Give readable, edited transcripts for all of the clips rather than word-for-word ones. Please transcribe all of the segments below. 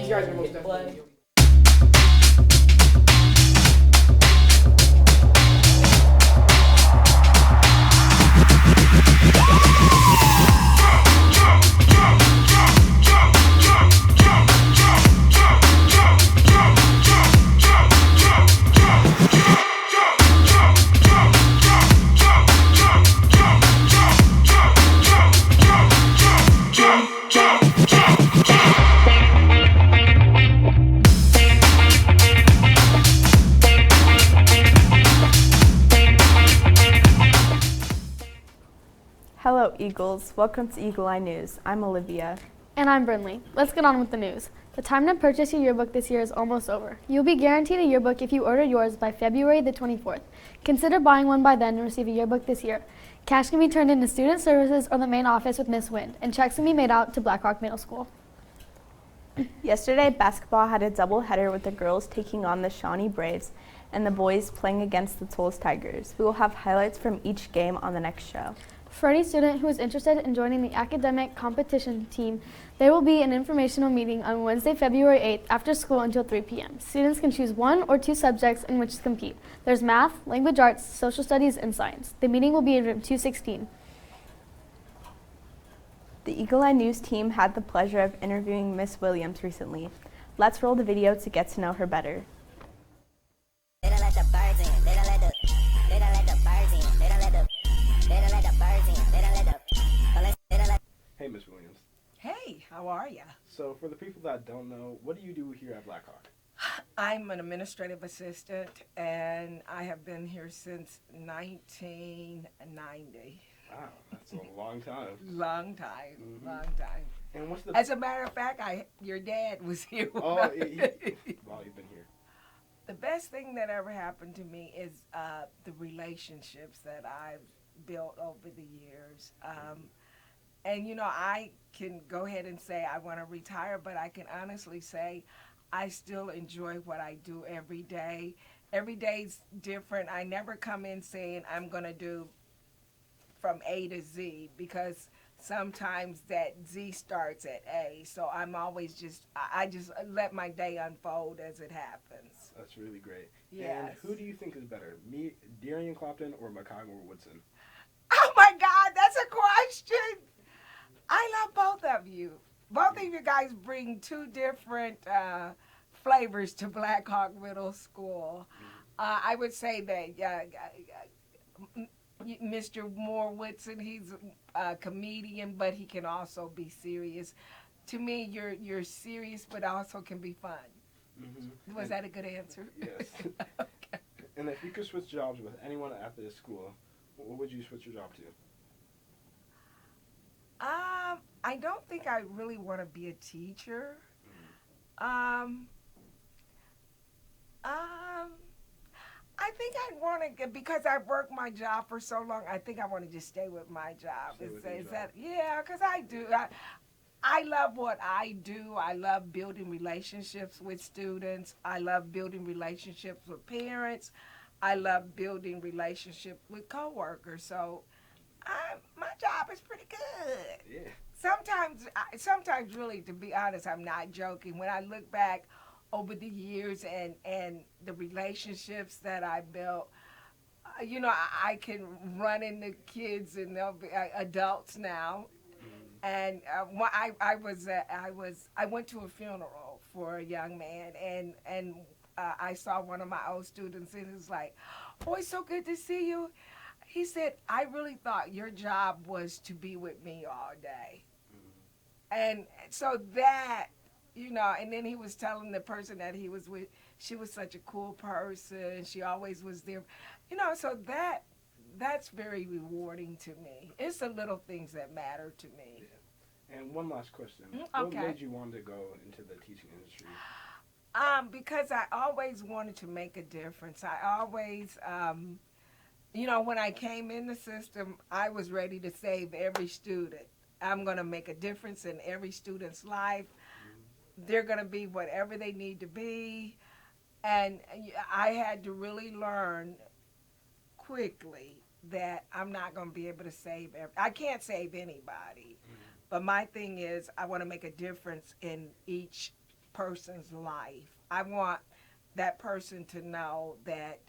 guys are most definitely. Hello, Eagles. Welcome to Eagle Eye News. I'm Olivia. And I'm Brinley. Let's get on with the news. The time to purchase your yearbook this year is almost over. You'll be guaranteed a yearbook if you order yours by February the 24th. Consider buying one by then and receive a yearbook this year. Cash can be turned into Student Services or the main office with Miss Wind, and checks can be made out to Blackhawk Middle School. Yesterday, basketball had a doubleheader with the girls taking on the Shawnee Braves and the boys playing against the Tulsa Tigers. We will have highlights from each game on the next show. For any student who is interested in joining the academic competition team, there will be an informational meeting on Wednesday, February 8th after school until 3 p.m. Students can choose 1 or 2 subjects in which to compete. There's math, language arts, social studies, and science. The meeting will be in room 216. The Eagle Eye News team had the pleasure of interviewing Miss Williams recently. Let's roll the video to get to know her better. They don't let the birds in. They don't let the birds in. They don't let the birds in. They don't let the Hey, Miss Williams. Hey, how are ya? So, for the people that don't know, what do you do here at Blackhawk? I'm an administrative assistant, and I have been here since 1990. Wow, that's a long time. Long time. And what's the... As a matter of fact, your dad was here. Oh, while you've been here. The best thing that ever happened to me is the relationships that I've built over the years. And, you know, I can go ahead and say I want to retire, but I can honestly say I still enjoy what I do every day. Every day's different. I never come in saying I'm going to do from A to Z, because sometimes that Z starts at A. So I'm always I just let my day unfold as it happens. That's really great. Yes. And who do you think is better, me, Darian Clopton, or Makai Woodson? Oh my God, that's a question. I love both of you. Both of you guys bring 2 different flavors to Blackhawk Middle School. I would say that Mr. Moore Woodson, he's a comedian, but he can also be serious. To me, you're serious, but also can be fun. Mm-hmm. Was that a good answer? Yes. Okay. And if you could switch jobs with anyone at this school, what would you switch your job to? I don't think I really want to be a teacher. I think I'd want to, because I've worked my job for so long, I think I want to just stay with my job. Yeah, because I do. I love what I do. I love building relationships with students. I love building relationships with parents. I love building relationships with coworkers. So my job is pretty good. Yeah. Sometimes really, to be honest, I'm not joking. When I look back over the years and the relationships that I built, you know, I can run into kids and they'll be adults now. And I went to a funeral for a young man, and I saw one of my old students, and he was like, "Oh, it's so good to see you." He said, "I really thought your job was to be with me all day." And so that, you know, and then he was telling the person that he was with, she was such a cool person. She always was there. You know, so that's very rewarding to me. It's the little things that matter to me. Yeah. And one last question. Okay. What made you want to go into the teaching industry? Because I always wanted to make a difference. I always, you know, when I came in the system, I was ready to save every student. I'm going to make a difference in every student's life. They're going to be whatever they need to be. And I had to really learn quickly that I'm not going to be able to save I can't save anybody. But my thing is, I want to make a difference in each person's life. I want that person to know that,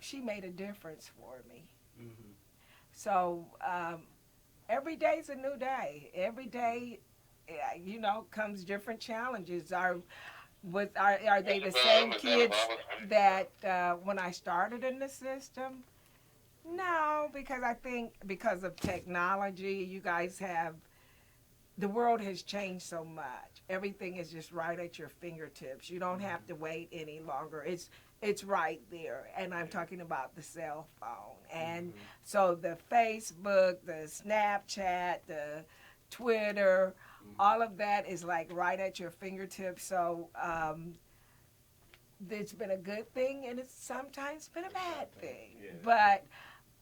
she made a difference for me. Mm-hmm. So every day's a new day. Every day, comes different challenges. Are they the same kids that when I started in the system? No, because I think because of technology, you guys the world has changed so much. Everything is just right at your fingertips. You don't have to wait any longer. It's right there. And I'm talking about the cell phone. And so the Facebook, the Snapchat, the Twitter, all of that is like right at your fingertips. So it's been a good thing, and it's sometimes been a bad thing. Yeah. But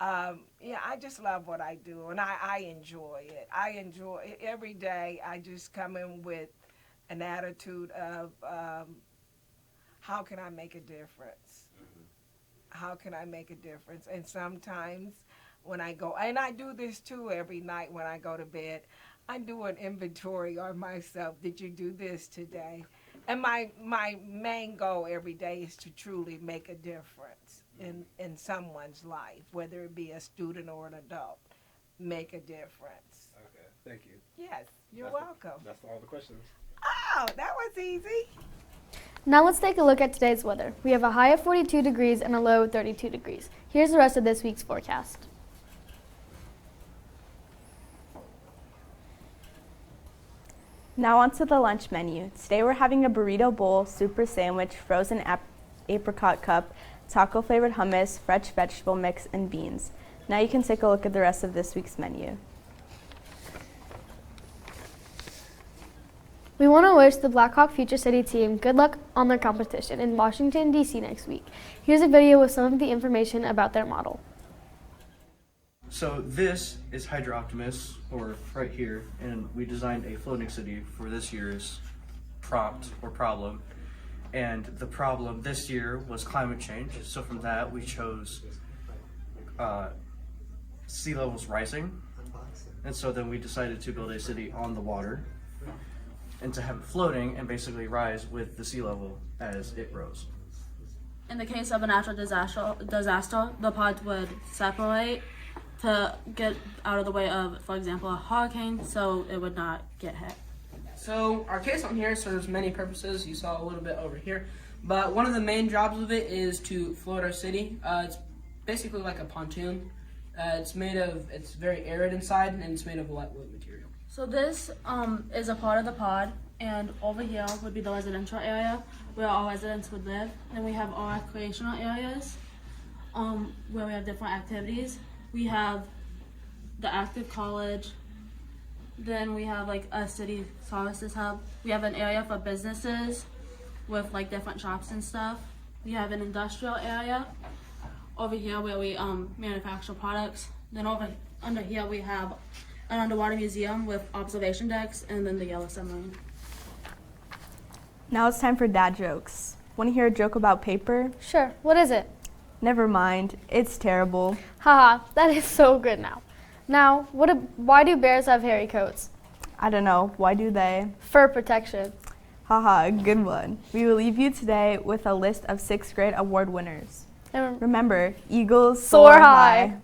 I just love what I do, and I enjoy it. I enjoy it every day. I just come in with an attitude of how can I make a difference? How can I make a difference? And sometimes when I go, and I do this too every night when I go to bed, I do an inventory on myself. Did you do this today? And my main goal every day is to truly make a difference in someone's life, whether it be a student or an adult. Make a difference. Okay, thank you. Yes, you're welcome. That's all the questions. Oh, that was easy. Now let's take a look at today's weather. We have a high of 42 degrees and a low of 32 degrees. Here's the rest of this week's forecast. Now onto the lunch menu. Today we're having a burrito bowl, super sandwich, frozen apricot cup, taco flavored hummus, fresh vegetable mix, and beans. Now you can take a look at the rest of this week's menu. We want to wish the Blackhawk Future City team good luck on their competition in Washington, D.C. next week. Here's a video with some of the information about their model. So this is Hydra Optimus, or right here, and we designed a floating city for this year's prompt or problem. And the problem this year was climate change. So from that we chose sea levels rising. And so then we decided to build a city on the water and to have it floating and basically rise with the sea level as it rose. In the case of a natural disaster, the pods would separate to get out of the way of, for example, a hurricane, so it would not get hit. So our caisson here serves many purposes. You saw a little bit over here, but one of the main jobs of it is to float our city. It's basically like a pontoon. It's very arid inside, and it's made of a lightweight material. So this is a part of the pod, and over here would be the residential area where all residents would live. And we have all recreational areas where we have different activities. We have the active college, then we have like a city services hub. We have an area for businesses with like different shops and stuff. We have an industrial area over here where we manufacture products. Then under here we have an underwater museum with observation decks, and then the yellow submarine. Now it's time for dad jokes. Want to hear a joke about paper? Sure, what is it? Never mind, it's terrible. Haha, that is so good now. Now, why do bears have hairy coats? I don't know, why do they? Fur protection. Haha, good one. We will leave you today with a list of 6th grade award winners. And Remember, Eagles soar high.